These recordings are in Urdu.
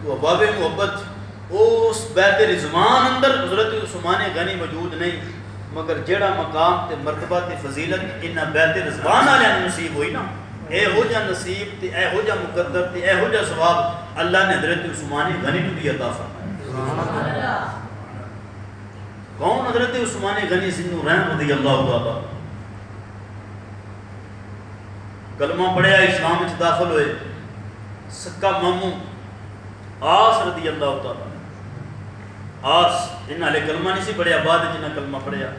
تو باب محبت اس بیت رضوان اندر حضرت عثمان غنی موجود نہیں، مگر جڑا مقام تے مرتبہ تے فضیلت انہاں بیت رضوان والے نصیب ہوئی نا، اے ہو جا نصیب تے اے ہو جا مقدر تے اے ہو جا ثواب اللہ نے حضرت عثمان غنی کو بھی عطا فرمایا۔ کون حضرت عثمان غنی سنو رحم رضی اللہ تعالی، کلمہ پڑھیا اسلام وچ داخل ہوئے، سکا ماموں آس رضی اللہ تعالی، آس انہاں لے کلمہ نہیں سی پڑھیا، بعد جنہاں کلمہ پڑھیا،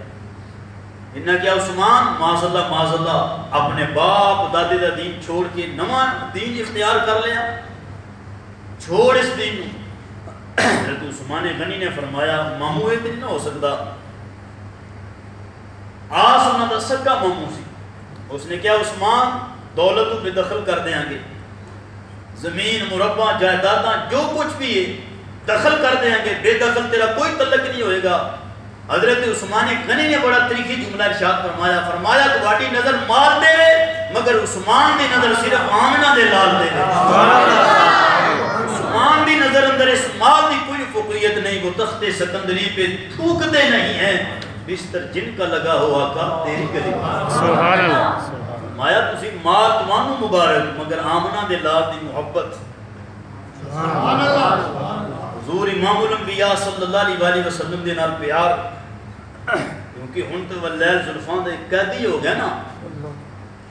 انہاں کیا عثمان معاذ اللہ اپنے باپ دادے دا دین چھوڑ کے نواں دین اختیار کر لیا، چھوڑ اس دین نو۔ حضرت عثمان غنی نے فرمایا ماموں یہ نہیں ہو سکتا، آس انہاں دا سکا ماموں سی، اس نے کیا عثمان دولت کو بے دخل کر دیں گے، زمین مربع جائیداداں جو کچھ بھی ہے دخل کر دیں گے، بے دخل تیرا کوئی تعلق نہیں ہوئے گا۔ حضرت عثمان غنی نے بڑا تاریخی جملہ ارشاد فرمایا تواڈی نظر مال دے مگر عثمان دی نظر صرف آمنہ دے لال دے، عثمان دی نظر اندر اس مال دی کوئی فوقیت نہیں، وہ تخت سکندری پہ تھوکتے نہیں ہیں، بستر جن کا لگا ہوا آقا تیری گلی۔ سبحان اللہ، فرمایا تسی مال توانو مبارک مگر آمنہ دے لال دی محبت۔ سبحان اللہ، حضور امام الانبیاء صلی اللہ علیہ وآلہ وسلم دے نال پیار، کیونکہ ہن تو واللیل زلفان دے قیدی ہو گیا نا۔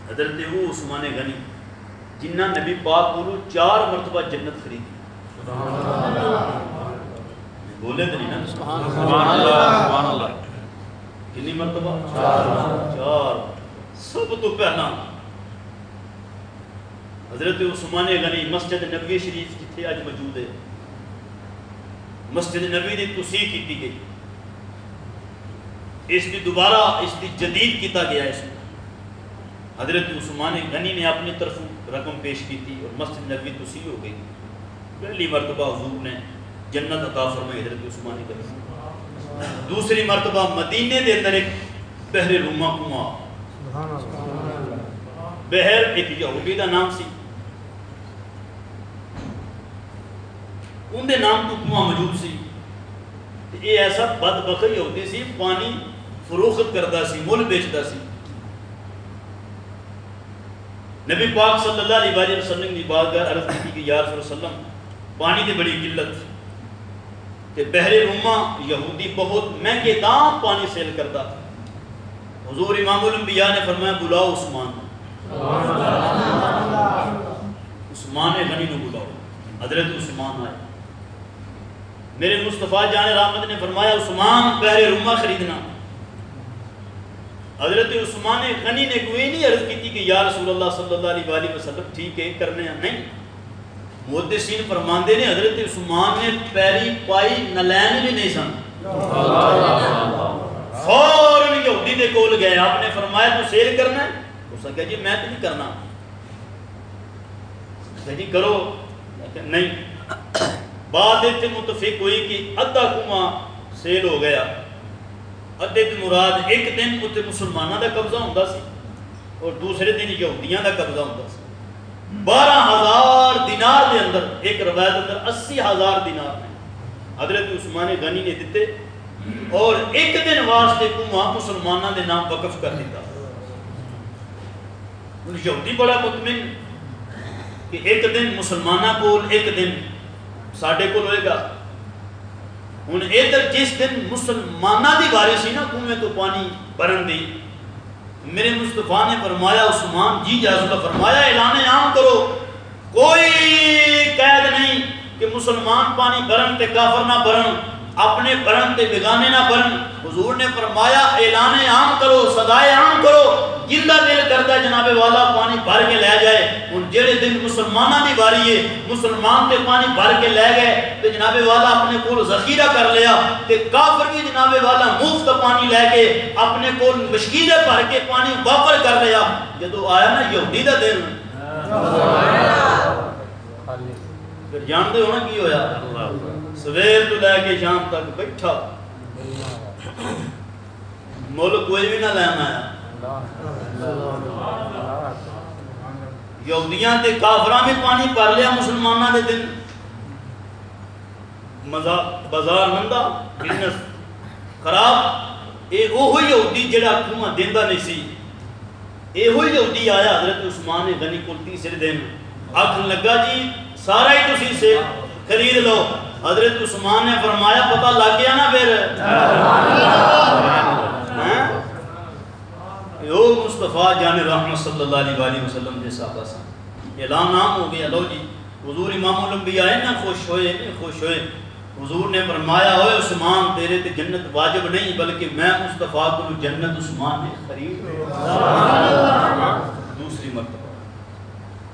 حضرت عثمان غنی جنہ نبی پاک بولو 4 مرتبہ جنت خریدی، بولے تو نہیں نا سبحان اللہ، کتنی مرتبہ؟ 4۔ سب تو پہلا حضرت عثمان غنی مسجد نبوی شریف جتھے آج موجود ہے، مسجد نبی دی توسیع کی گئی، اس دی دوبارہ اس دی جدید کیتا گیا، اس میں حضرت عثمان غنی نے اپنی طرف رقم پیش کی تھی اور مسجد نبوی توسیع ہو گئی۔ پہلی مرتبہ حضور نے جنت عطا فرمائی حضرت عثمان غنی، دوسری مرتبہ مدینے دے اندر ایک بحر روما کنواں، بحر ایک یہودی دا نام سی، ان دے نام تو کنواں موجود سی، یہ ایسا بدبخت یہودی سی، پانی فروخت کردا سی، مول بیچدا سی۔ نبی پاک صلی اللہ علیہ وآلہ وسلم دی بارگاہ عرض کی کہ یا رسول اللہ وسلم پانی دی بڑی قلت تے بحر روما یہودی بہت مہنگے دام پانی سیل کردا، حضور امام الانبیاء نے فرمایا بلاؤ عثمان، عثمان غنی نو بلاؤ۔ حضرت عثمان آئے، میرے مصطفیٰ جان رحمت نے فرمایا عثمان بحر روما خریدنا۔ حضرت عثمان غنی نے کوئی نہیں عرض کی تھی کہ یا رسول اللہ صلی اللہ علیہ وآلہ وسلم ٹھیک ہے کرنے ہیں، نہیں، محدثین فرماندے نے حضرت عثمان نے پیری پائی نلین بھی نہیں سن، فوراً یہودی دے کول گئے، آپ نے فرمایا تو سیل کرنا ہے؟ اس نے کہا جی میں تو نہیں کرنا، کہا جی کرو، نہیں، بعد اتنے متفق ہوئی کہ ادھا کنواں سیل ہو گیا، ادھے تے مراد ایک دن اتنے مسلمانہ دا قبضہ ہوندہ سی اور دوسرے دن یہودیاں دا قبضہ ہوندہ سی، 12,000 دینار دے اندر، ایک روایت اندر 80,000 دینار میں حضرت عثمان غنی نے دیتے اور ایک دن واسطے کنواں مسلمانہ دے نام وقف کر دیتا۔ یہودی بڑا مطمئن کہ ایک دن مسلمانہ کول ایک دن ساڑھے کو ہوئے گا، ان ادھر جس دن مسلمانہ دی باری سی نا کنویں تو پانی بھرن دی، میرے مصطفیٰ نے فرمایا عثمان جی یا رسول اللہ، فرمایا اعلان عام کرو، کوئی قید نہیں کہ مسلمان پانی بھرن تے کافر نہ بھرن، اپنے بھرن تے بگانے نہ بھرن۔ حضور نے فرمایا اعلان عام کرو، صدائے عام کرو، جلدہ دل کرتا ہے جناب والا پانی بھر کے لے جائے۔ ان جڑے دن مسلمانہ دی باری ہے، مسلمان تے پانی بھر کے لے گئے تے جناب والا اپنے کول ذخیرہ کر لیا، تے کافر بھی جناب والا مفت پانی لے کے اپنے کول مشکیلے بھر کے پانی وافر کر لیا۔ جدو آیا نا یہودی دا دن، پھر جانتے ہونا کی ہویا، سویر تو لے کے شام تک بیٹھا، ملک کوئی بھی نہ لینا ہے، یہودیاں تے کافراں میں پانی پر لیا مسلمانہ دے دن، بازار مندا بزنس خراب، اے اوہی یہودی جڑا کنواں دیندا نہیں سی، اے ہوئی یہودی آیا حضرت عثمان غنی کو تیسرے دن آکھن لگا جی سارا ہی تسی سے خرید لو۔ حضرت عثمان نے فرمایا پتہ لگ گیا نا پھر او مصطفیٰ جان رحمت صلی اللہ علیہ وآلہ وسلم جیسا بس اعلان عام ہو گیا، لو جی حضور امام الانبیاء ہے نا خوش ہوئے۔ حضور نے فرمایا ہوئے عثمان تیرے تے جنت واجب نہیں بلکہ میں مصطفیٰ کو جنت عثمان نے خرید دوسری مرتبہ۔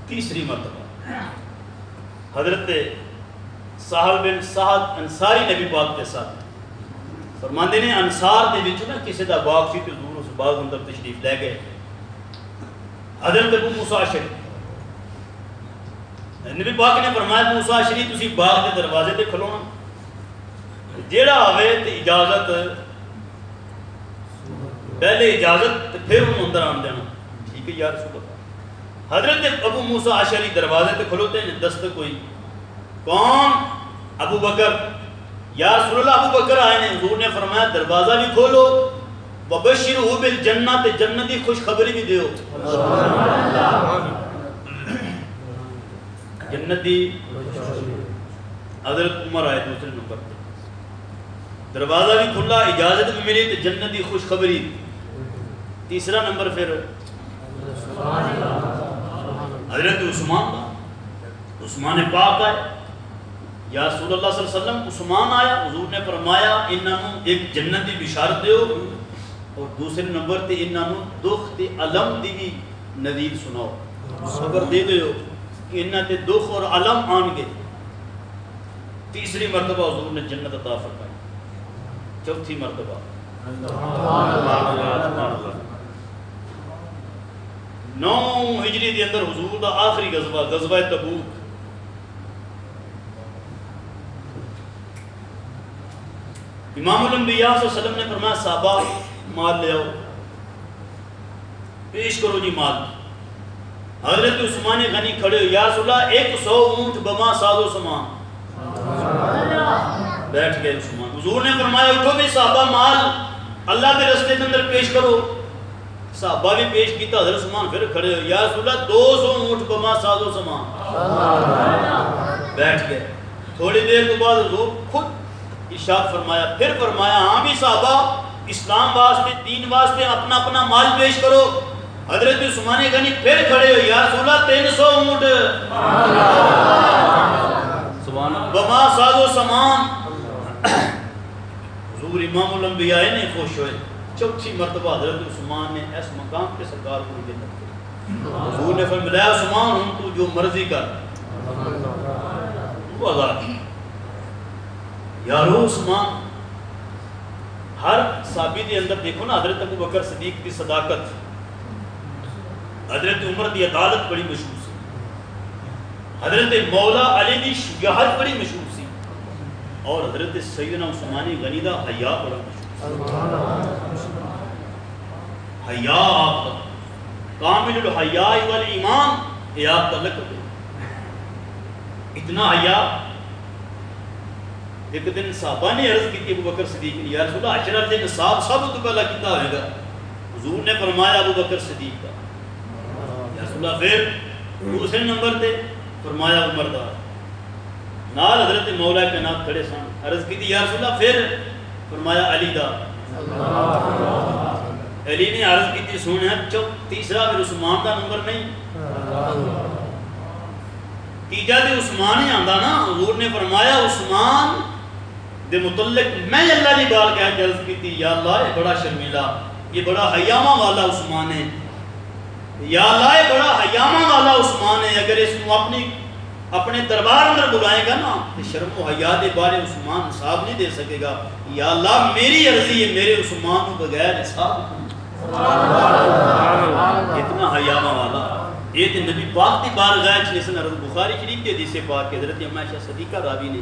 تیسری مرتبہ حضرت سہل بن سعد انصاری نبی پاک کے ساتھ فرماندے نے انصار دے وچ نا کسی دا باغ سی تے حضور اس باغ اندر تشریف لے گئے۔ حضرت ابو موسیٰ اشعری نبی پاک نے فرمایا موسیٰ اشعری تسی باغ کے دروازے تے کھلونا، جیڑا آوے تے اجازت پہلے اجازت تے پھر انہوں اندر آن دینا، ٹھیک ہے یا رسول اللہ۔ حضرت ابو موسیٰ اشعری دروازے تے کھلوتے ہیں، دستک کوئی کون؟ ابو بکر۔ یا رسول اللہ ابو بکر آئے نے، حضور نے فرمایا دروازہ بھی کھولو وبشرہ بالجنہ تے جنتی خوشخبری بھی دیو، جنتی۔ حضرت عمر آئے دوسرے نمبر پر، دروازہ بھی کھلا اجازت بھی ملی تے جنتی خوشخبری۔ تیسرا نمبر پھر حضرت عثمان پاک آئے، یا رسول اللہ صلی اللہ علیہ وسلم عثمان آیا، حضور نے فرمایا انہوں ایک جنتی بشارت دیو اور دوسرے نمبر تے انہوں دکھ تے علم دی بھی نوید سناؤ، خبر دے دیو کہ انہوں تے دکھ اور علم آن گے۔ تیسری مرتبہ حضور نے جنت عطا فرمائی۔ چوتھی مرتبہ 9 ہجری دے اندر حضور دا آخری غزوہ، غزوہ تبوک۔ امام الانبیاء صلی اللہ علیہ وسلم نے فرمایا صحابہ مال لے آؤ، پیش کرو جی مال۔ حضرت عثمان غنی کھڑے ہو، یا رسول اللہ 100 اونٹ بما ساز و سامان۔ بیٹھ گئے عثمان، حضور نے فرمایا اٹھو بھی صحابہ مال اللہ کے رستے کے اندر پیش کرو۔ صحابہ بھی پیش کیتا، حضرت عثمان پھر کھڑے ہو، یا رسول اللہ 200 اونٹ بما ساز و سامان۔ بیٹھ گئے، تھوڑی دیر کے بعد حضور خود ارشاد فرمایا، پھر فرمایا ہاں بھی صحابہ اسلام واسطے دین واسطے اپنا اپنا مال پیش کرو۔ حضرت عثمان غنی پھر کھڑے ہو، یا رسول اللہ 300 اونٹ بما ساز و سامان۔ حضور امام الانبیاء نے خوش ہوئے۔ چوتھی مرتبہ حضرت عثمان نے اس مقام کے سرکار کو جنت دی۔ حضور نے فرمایا عثمان ہم تو جو مرضی کر، وہ آزاد ہے۔ یارو عثمان ہر صحابی دے اندر دیکھو نا، حضرت ابو بکر صدیق کی صداقت، حضرت عمر دی عدالت بڑی مشہور سی، حضرت مولا علی دی شجاعت بڑی مشہور سی، اور حضرت سیدنا عثمان غنی دا حیا بڑا مشہور سی۔ حیا آپ کا کامل الحیاء والایمان، یہ آپ کا لقب ہے۔ اتنا حیا، ایک دن صحابہ نے عرض کی ابو بکر صدیق نے، یا رسول اللہ عشرہ دن نصاب سب تو پہلا کتا ہوئے گا؟ حضور نے فرمایا ابو بکر صدیق کا۔ یا رسول اللہ پھر دوسرے نمبر تے فرمایا عمر دا، نال حضرت مولا کائنات کھڑے سن، عرض کی یا رسول اللہ پھر فرمایا علی دا۔ علی نے عرض کی سونے تیسرا پھر عثمان دا نمبر نہیں، تیجا دے عثمان ہی آندا نا۔ حضور نے فرمایا عثمان دے متعلق میں اللہ کی بار کہہ کے عرض کی تھی، یا اللہ یہ بڑا شرمیلا، یہ بڑا حیامہ والا عثمان ہے، یا اللہ یہ بڑا حیامہ والا عثمان ہے، اگر اس کو اپنے دربار اندر بلائے گا نا تو شرم و حیا دے بارے عثمان حساب نہیں دے سکے گا۔ یا اللہ میری عرضی ہے میرے عثمان کو بغیر حساب، اتنا حیامہ والا۔ یہ تو نبی پاک کی بارگاہ چ لسن عرض بخاری شریف کے حدیث پاک کے حضرت اماں عائشہ صدیقہ راوی نے،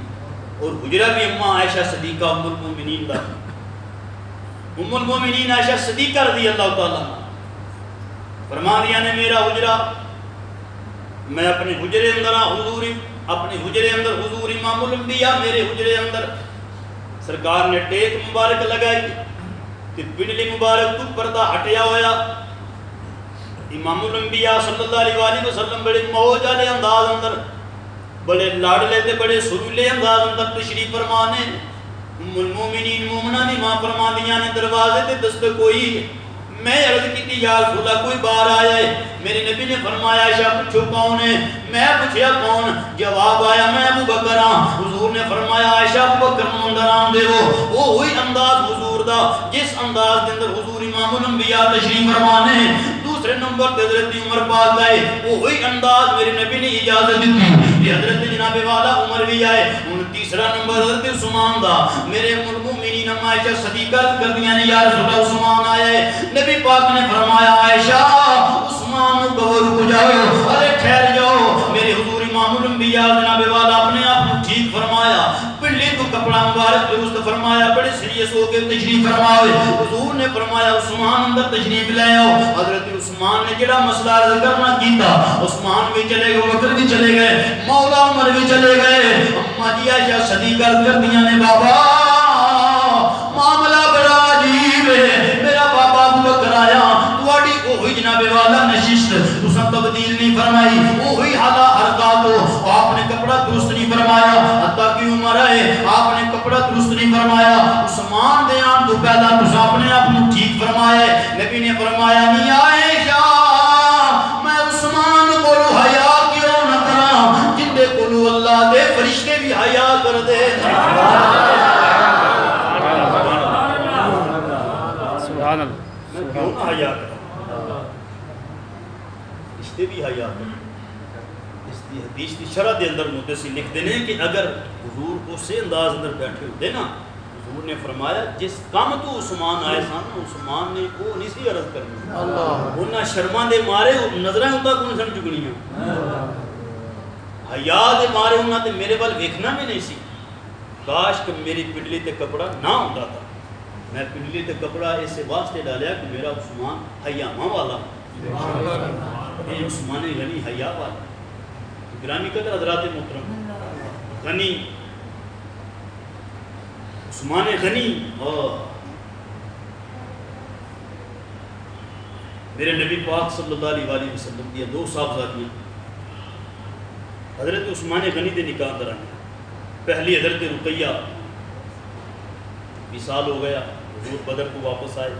اور حجرہ بھی اماں عائشہ صدیقہ ام المومنین کا، ام المومنین عائشہ صدیقہ رضی اللہ تعالیٰ فرما دیا نے میرا حجرہ، میں اپنے حجرے اندر حضور اپنے حجرے اندر حضور امام الانبیاء میرے حجرے اندر سرکار نے ٹیک مبارک لگائی کہ پنڈلی مبارک تو پردہ ہٹیا ہویا امام الانبیاء صلی اللہ علیہ وآلہ وسلم بڑے موج والے انداز اندر بڑے لاڈلے تے بڑے سریلے انداز اندر تشریف فرمانے ام المومنین مومنہ نے ماں فرما دیا نے دروازے تے دست کوئی میں عرض کی تھی یا رسول اللہ کوئی بار آیا ہے میرے نبی نے فرمایا عائشہ پوچھو کون ہے میں پوچھیا کون جواب آیا میں ابو بکر ہاں حضور نے فرمایا عائشہ ابو بکر نوں اندر آن دے وہ ہوئی انداز حضور دا جس انداز دے اندر حضور امام الانبیاء تشریف فرمانے دوسرے نمبر تے حضرت عمر پاک آئے وہی انداز میرے نبی نے اجازت دیتی کہ حضرت جناب والا عمر بھی آئے ان تیسرا نمبر حضرت عثمان دا میرے المؤمنین عائشہ صدیقہ کر دیا نے یا رسول اللہ عثمان آئے نبی پاک نے فرمایا عائشہ عثمان کو رک جاؤ ارے ٹھہر جاؤ میرے حضور امام الانبیاء جناب والا اپنے آپ کو ٹھیک فرمایا پہلے تو کپڑا مبارک درست فرمایا بڑے سیریس ہو کے تشریف فرمائے حضور نے فرمایا عثمان اندر تشریف لے آؤ حضرت عثمان نے جڑا مسئلہ عرض کرنا کیتا عثمان بھی چلے گئے بکر بھی چلے گئے مولا عمر بھی چلے گئے اما جی عائشہ صدیقہ کر دیا نے بابا معاملہ بڑا عجیب ہے میرا بابا ابو بکر آیا تواڈی اوہی جناب والا نشست تساں تبدیل نہیں فرمائی اوہی حالا حرکات ہو آپ نے کپڑا درست نہیں فرمایا حتیٰ کہ عمر آئے آپ نے کپڑا درست نہیں فرمایا عثمان دے آن تو پہلا تساں اپنے آپ کو ٹھیک فرمایا نبی نے فرمایا نہیں عائشہ میں عثمان کو حیا کیوں نہ کراں جن دے کو اللہ دے فرشتے بھی حیا کر دے سبحان اللہ میں کیوں نہ حیا کروں رشتے بھی حیا کریں اس دی حدیث دی شرح دے اندر مدسی لکھ دینے کہ اگر حضور اسے انداز اندر بیٹھے ہوتے نا حضور نے فرمایا جس کام تو عثمان آئے سن عثمان نے وہ نہیں سی عرض کرنی انہاں شرما دے مارے نظریں ہوتا کون سن چکنیاں حیا دے مارے انہاں تے میرے وال ویکھنا بھی نہیں سی کاش کہ میری پنڈلی تے کپڑا نہ ہوندا تھا میں پنڈلی تے کپڑا اسے واسطے ڈالیا کہ میرا عثمان حیامہ والا یہ عثمان غنی حیا والا گرامی قدر حضرات محترم غنی عثمان غنی میرے نبی پاک صلی اللہ علیہ وآلہ وسلم کی دو صاحبزادیاں حضرت عثمان غنی دے نکاح دران پہلی حضرت رقیہ وصال ہو گیا حضور بدر کو واپس آئے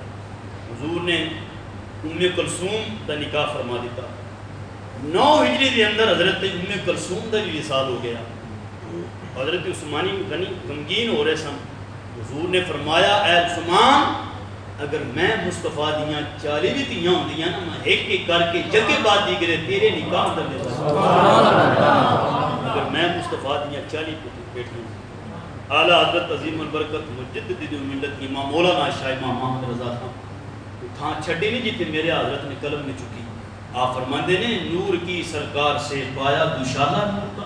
حضور نے ام کلثوم دا نکاح فرما دیتا 9 ہجری دے اندر حضرت ام کلثوم دا بھی وصال ہو گیا حضرت عثمانی غنی غمگین ہو رہے سن حضور نے فرمایا اے عثمان اگر میں مصطفیٰ دیاں 40 بھی تیاں ہوندیاں نا میں ایک ایک کر کے جگہ بات دی کرے تیرے نکاح اندر دے اگر میں مصطفیٰ دیاں 40 بیٹھوں اعلیٰ حضرت عظیم البرکت مجدد ملت امام مولانا شاہ امام محمد رضا خان تھا چھڑی نہیں جیتے میرے حضرت نے قلم نے چکی آپ فرماندے نے نور کی سرکار سے پایا دوشالہ نور کا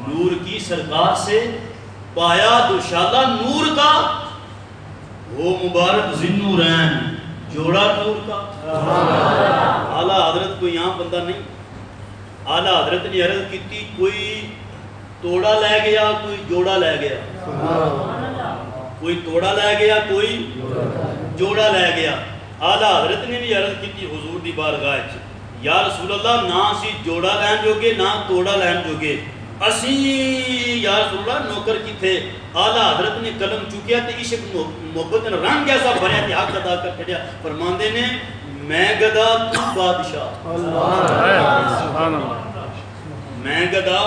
نور کی سرکار سے پایا دوشالہ نور کا وہ مبارک ذنورین جوڑا نور کا اعلیٰ حضرت کو یہاں بندہ نہیں اعلیٰ حضرت نے عرض کی تھی کوئی توڑا لے گیا کوئی جوڑا لے گیا کوئی توڑا لے گیا کوئی جوڑا لے گیا اعلیٰ حضرت نے بھی عرض کی تھی حضور دی بارگاہ یا رسول اللہ نہ اسی جوڑا لین جوگے نہ توڑا لین جوگے اسی یا رسول اللہ نوکر کی تھے اعلیٰ حضرت نے قلم چکیا تے عشق محبت نے رنگ ایسا بھریا تے حق ادا کر کھڑیا فرماندے نے میں گدا تو بادشاہ سبحان اللہ میں گدا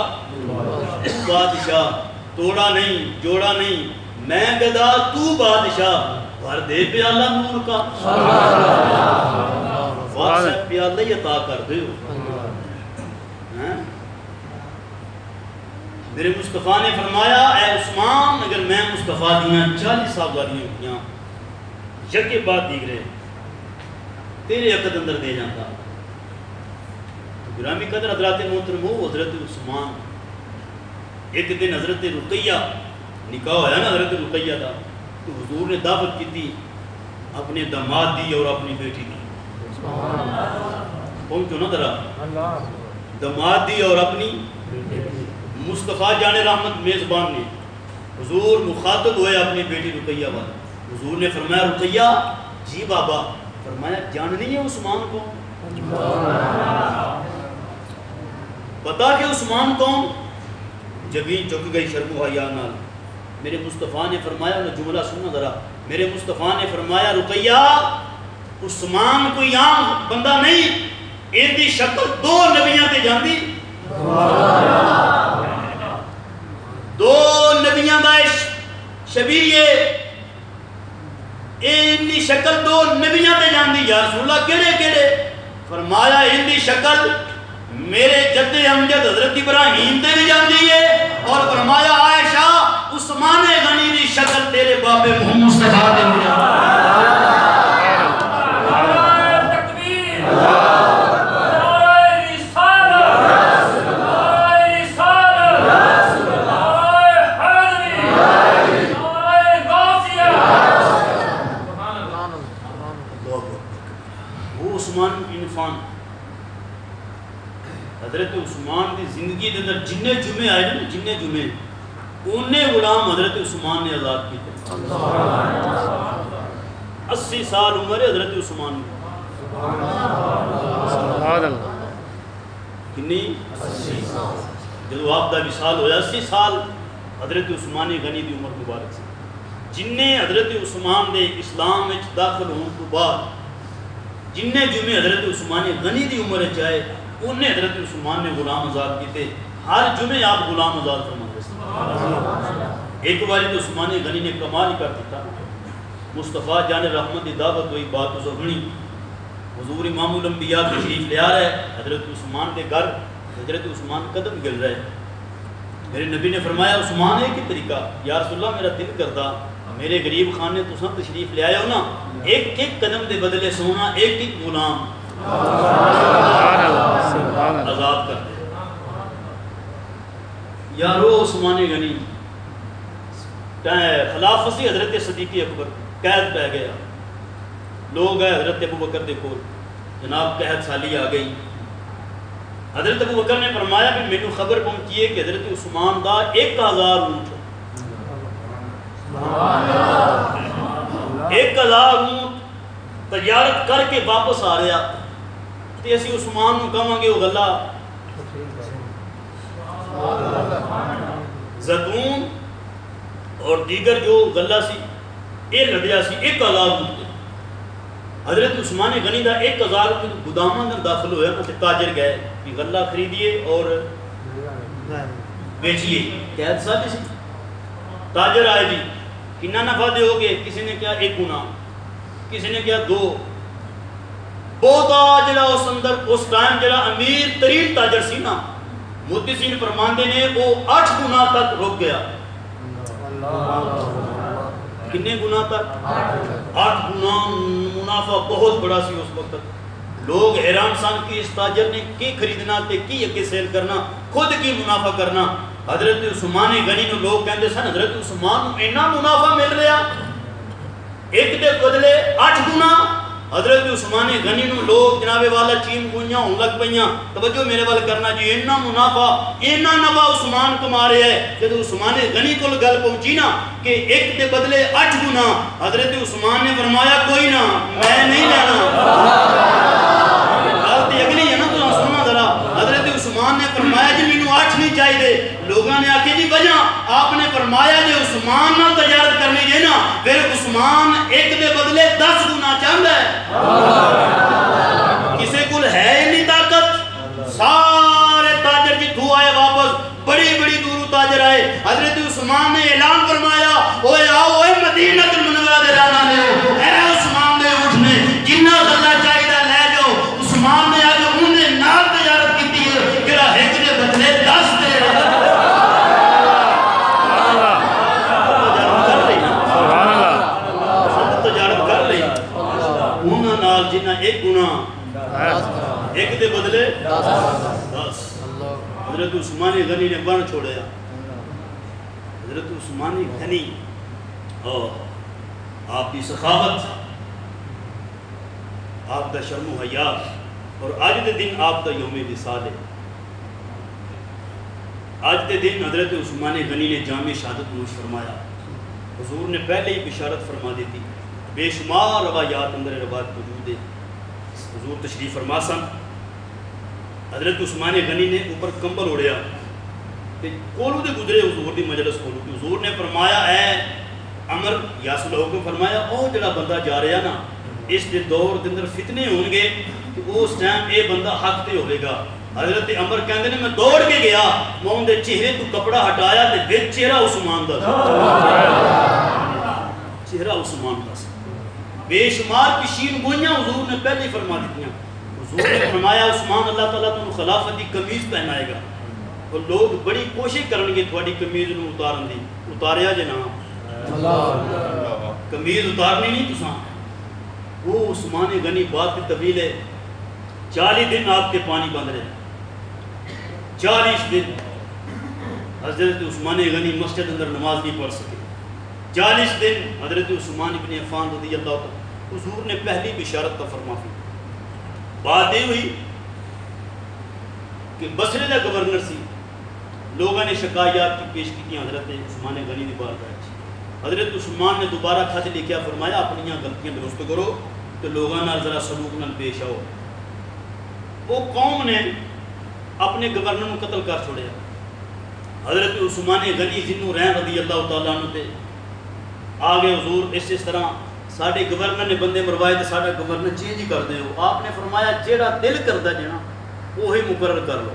بادشاہ توڑا نہیں جوڑا نہیں میں گدا تو بادشاہ بھر دے پیالہ نور کا واسع پیالہ ہی عطا کر دے میرے مصطفیٰ نے فرمایا اے عثمان اگر میں مصطفیٰ دیاں 40 صاحبزادیاں ہوتیاں یکے بعد دیگرے تیرے عقد اندر دے جاتا گرامی قدر حضرات محترم ہو حضرت عثمان ایک دن حضرت رقیہ نکاح ہویا نا حضرت رقیہ دا تو حضور نے دعوت کی تھی اپنے داماد دی اور اپنی بیٹی دی پہنچو نا ذرا دماد دی اور اپنی مصطفیٰ جان رحمت میزبان نے حضور مخاطب ہوئے اپنی بیٹی رقیہ والا. حضور نے فرمایا رقیہ جی بابا. فرمایا جاننی ہے عثمان کو؟ بتا کہ عثمان کون؟ جبین چک گئی شرم و حیا نال. میرے مصطفیٰ نے فرمایا انہیں جملہ سننا ذرا. میرے مصطفیٰ نے فرمایا رقیہ عثمان کوئی عام بندہ نہیں, ان دی شکل دو نبیاں تے جاندی, دو نبیاں دا شبیہ ان دی شکل دو نبیاں تے جاندی. یا رسول اللہ کیڑے کیڑے؟ فرمایا ان دی شکل میرے جد امجد حضرت ابراہیم تے بھی جاندی ہے, اور فرمایا عائشہ عثمان غنی دی شکل تیرے بابے محمد مصطفیٰ تے بھی جاندی. حضرت عثمان دی زندگی دے اندر جننے جمعے آئے نا, جننے جمعے انہیں غلام حضرت عثمان نے آزاد کی تھے. 80 سال عمر ہے حضرت عثمان نے. سبحان اللہ. کنی 80 سال. جب آپ دا وصال ہویا 80 سال حضرت عثمان غنی دی عمر مبارک سے. جننے حضرت عثمان دے اسلام میں داخل ہون تو بعد جننے جمعے حضرت عثمان غنی دی عمر چاہے انہیں حضرت عثمان نے غلام آزاد کیتے. ہر جمعے آپ غلام آزاد فرماتے ہیں. ایک باری تو عثمان غنی نے کمال ہی کر دیتا. مصطفیٰ جان رحمت دی دعوت ہوئی, بات تو سنی. حضور امام الانبیاء تشریف لے آ رہا ہے حضرت عثمان کے گھر. حضرت عثمان قدم گر رہے. میرے نبی نے فرمایا عثمان ہے کہ طریقہ؟ یا رسول اللہ میرا دل کرتا میرے غریب خانے تساں تشریف لے آئے ہو نا, ایک ایک قدم دے بدلے سونا ایک ایک غلام آزاد کر دے. یارو عثمان غنی خلافتی حضرت صدیق اکبر قید پہ گیا. لوگ گئے حضرت ابو بکر دے کول, جناب قید سالی آ گئی. حضرت ابو بکر نے فرمایا بھی مینوں خبر پہنچی ہے کہ حضرت عثمان دا 1000 اونٹ 1000 اونٹ تجارت کر کے واپس آ رہا. تے اسی عثمان نوں کہاں گے وہ غلہ زیتون اور دیگر جو غلہ سی یہ لڑیا سی 1000 اونٹ. حضرت عثمان غنی دا 1000 اونٹ گوداماں اندر داخل ہویا تے تاجر گئے کہ غلہ خریدیے اور بیچیے. قید سالی سی. تاجر آئے جی کتنا نفع دے ہوگے؟ کسی نے کیا 1 گنا, کسی نے کیا 2. بہتا جڑا اس اندر اس ٹائم جڑا امیر ترین تاجر سی نا, محدثین فرماندے نے وہ 8 گنا تک رک گیا. کتنے گنا تک؟ 8 گنا. منافع بہت بڑا سی اس وقت. لوگ حیران سان کہ اس تاجر نے کی خریدنا تے کی اگے سیل کرنا, خود کی منافع کرنا. حضرت عثمان غنی نو لوگ کہندے سن حضرت عثمان نو اینا منافع مل رہا, ایک دے بدلے 8 گنا. حضرت عثمان غنی نو لوگ جناب والا چین گوئیاں ہوں لگ پئیاں. توجہ میرے وال کرنا جی, اینا منافع اینا نفع عثمان کما رہے ہیں. جب عثمان غنی کو گل پہنچی نا کہ ایک دے بدلے 8 گنا, حضرت عثمان نے فرمایا کوئی نہ میں نہیں لینا. اگلی ہے نا تو سننا ذرا. حضرت عثمان نے فرمایا جی مینوں 8 نہیں چاہیے. لوگوں نے آکھے جی وجہ آپ نے فرمایا جی عثمان نال تجارت کرنی ہے نا, پھر عثمان ایک دے بدلے 10 گنا چاہتا ہے. کسی کو ہے نہیں طاقت. سارے تاجر جتھوں آئے واپس, بڑی بڑی دوروں تاجر آئے. حضرت عثمان نے اعلان فرمایا اوے آؤ اوے مدینہ المنورہ دے رہنا نے, اے عثمان دے اٹھنے جنہ غلہ چاہیے لے جاؤ. عثمان نے آج انہیں نال تجارت کی ہے کہ ایک دے بدلے 10 دے رہا. تجارت کر لئی انہاں نال جنہ 1 گنا ایک دے بدلے 10. حضرت عثمان غنی نے بن چھوڑیا. حضرت عثمان غنی آپ کی سخاوت, آپ دا شرم و حیا, اور آج دے دن آپ دا یوم وصال ہے. آج کے دن حضرت عثمان غنی نے جامع شہادت نوش فرمایا. حضور نے پہلے ہی بشارت فرما دی تھی. بے شمار روایات اندر روایت موجود ہے. حضور تشریف فرما سن, حضرت عثمان غنی نے اوپر کمبل اڑیا تے کولو دے گزرے حضور دی مجلس کولو. حضور نے فرمایا اے عمر یاسر حکم فرمایا او جڑا بندہ جا رہا نا اس دے دور دے اندر فتنے ہون گے کہ اس ٹائم اے بندہ حق تے ہوے گا. حضرت عمر کہندے نے میں دوڑ کے گیا, میں ان دے چہرے تو کپڑا ہٹایا تے وچ چہرہ عثمان دا چہرہ عثمان دا بے شمار کشین گوئیاں حضور نے پہلے فرما دیتیاں. حضور نے فرمایا عثمان اللہ تعالیٰ تمہیں خلافت دی قمیض پہنائے گا, اور لوگ بڑی کوشش کرن گے تھوڑی قمیض نو اتارن دی. اتاریا جے نا قمیض اتارنی نہیں تساں. وہ عثمان غنی بات کی طویل ہے. 40 دن آپ کے پانی بند رہے, 40 دن حضرت عثمان غنی مسجد اندر نماز نہیں پڑھ سکے. 40 دن حضرت عثمان ابن عفان رضی اللہ عنہ. حضور نے پہلی بشارت کا فرما دی. بات یہ ہوئی کہ بصرے کا گورنر سی, لوگوں نے شکایات کی پیش کی حضرت عثمان غنی دی بارگاہ. حضرت عثمان نے دوبارہ خط لکھیا, فرمایا اپنی غلطیاں درست کرو تو لوگوں نال ذرا سلوک نال پیش آؤ. وہ قوم نے اپنے گورنر کو قتل کر چھوڑیا. حضرت عثمان غنی جنوں رحم رضی اللہ تعالیٰ عنہ تے آگے حضور اس طرح ساڑھے گورنر نے بندے مروائے تو ساڑھا گورنر چینج ہی کر دے ہو. آپ نے فرمایا جیڑا دل کردہ جنا وہی مقرر کر لو.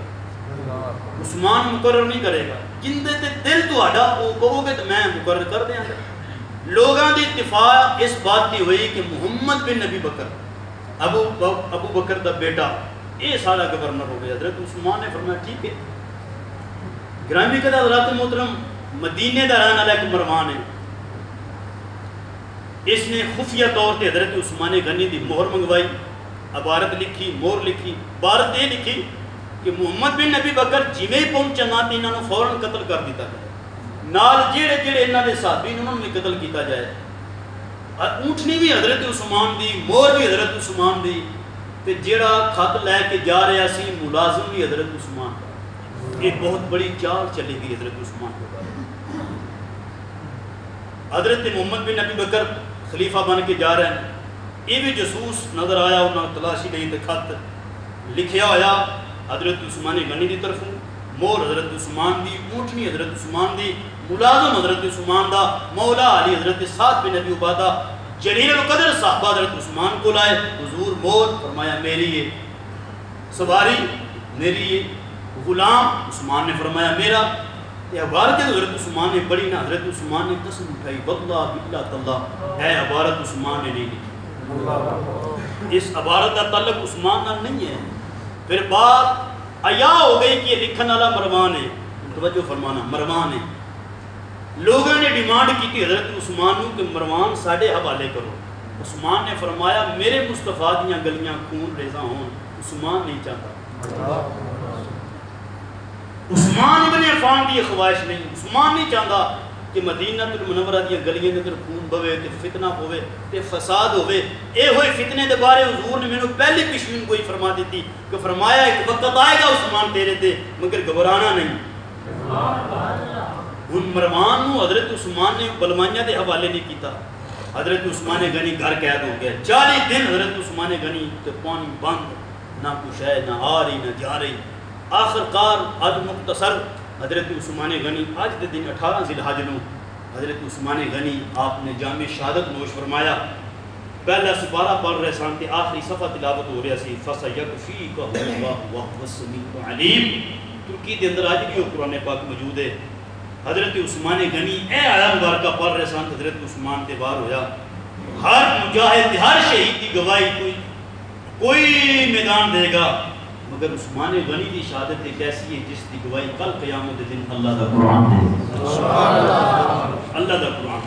عثمان مقرر نہیں کرے گا, جندے تے دل تو آڈا وہ کہو گے تو میں مقرر کر دیں گا. لوگاں دی اتفاق اس بات کی ہوئی کہ محمد بن نبی بکر ابو بکر دا بیٹا یہ سارا گورنر ہو گیا. حضرت عثمان نے فرمایا ٹھیک ہے. گرامی قدر حضرات محترم, مدینے دا رہنے والا ایک مروان ہے, اس نے خفیہ طور پہ حضرت عثمان غنی دی مہر منگوائی, عبارت لکھی, مہر لکھی. عبارت یہ لکھی کہ محمد بن نبی بکر جویں پہنچنا تے انہاں نوں فوراً قتل کر دیتا جائے, نال جڑے جڑے انہاں دے صحابی انہاں نوں بھی قتل کیتا جائے. اونٹنی بھی حضرت عثمان دی, مہر بھی حضرت عثمان دی, تے جڑا خط لے کے جا رہا سی ملازم بھی حضرت عثمان. یہ بہت بڑی چال چلے گی حضرت عثمان کو. حضرت محمد بن نبی بکر خلیفہ بن کے جا رہے ہیں, یہ بھی جسوس نظر آیا, انہوں نے تلاشی لئی تے خط لکھیا ہویا حضرت عثمان غنی دی طرفوں, مہر حضرت عثمان دی, اونٹنی حضرت عثمان دی, ملازم حضرت عثمان دا, مولا علی حضرت سعد بن ابی عبادہ جلیل القدر صحابہ حضرت عثمان کو لائے. حضور مہر فرمایا میری ہے, سواری میری ہے, غلام عثمان نے فرمایا میرا. یہ عبارت حضرت عثمان نے پڑھی نا, حضرت عثمان نے قسم اٹھائی واللہ باللہ تاللہ ہے عبارت عثمان نے نہیں لکھی. اس عبارت کا تعلق عثمان نال نہیں ہے. پھر بات عیا ہو گئی کہ یہ لکھن والا مروان ہے. توجہ فرمانا, مروان ہے. لوگوں نے ڈیمانڈ کی تھی حضرت عثمان کو کہ مروان ساڑھے حوالے کرو. عثمان نے فرمایا میرے مصطفیٰ دیاں گلیاں خون ریزاں ہون. عثمان نہیں چاہتا, عثمان ابن عفان کی خواہش نہیں. عثمان نہیں چاہتا کہ مدینہ المنورہ دی گلیاں دے اندر خون بوے تے فتنہ ہوے تے فساد ہوے. اے ہوئے فتنے دے بارے حضور نے مینوں پہلی پیشین کوئی فرما دیتی کہ فرمایا ایک وقت آئے گا عثمان تیرے تے مگر گھبرانا نہیں. ہن مروان نو حضرت عثمان نے بلوائیاں دے حوالے نہیں کیتا. حضرت عثمان غنی گھر قید ہو گیا. 40 دن حضرت عثمان غنی تے پانی بند, نہ کچھ ہے, نہ آ رہی نہ جا رہی. آخر کار اد مختصر حضرت عثمان غنی آج دے دن 18 ذی الحج نو حضرت عثمان غنی آپ نے جامع شہادت نوش فرمایا. پہلا سپارہ پڑھ رہے سان تے آخری صفحہ تلاوت ہو رہا سی فَسَيَكْفِيكَ اللَّهُ وَهُوَ السَّمِيعُ الْعَلِيمُ. ترکی دے اندر آج بھی قرآن پاک موجود ہے. حضرت عثمان غنی اے آیا مبارکہ پڑھ رہے سان حضرت عثمان تے بار ہویا. ہر مجاہد ہر شہید کی گواہی کوئی میدان دے گا مگر عثمان غنی دی شہادت ایک ایسی ہے جس کی گواہی کل قیامت دن اللہ دا قرآن دے. اللہ دا قرآن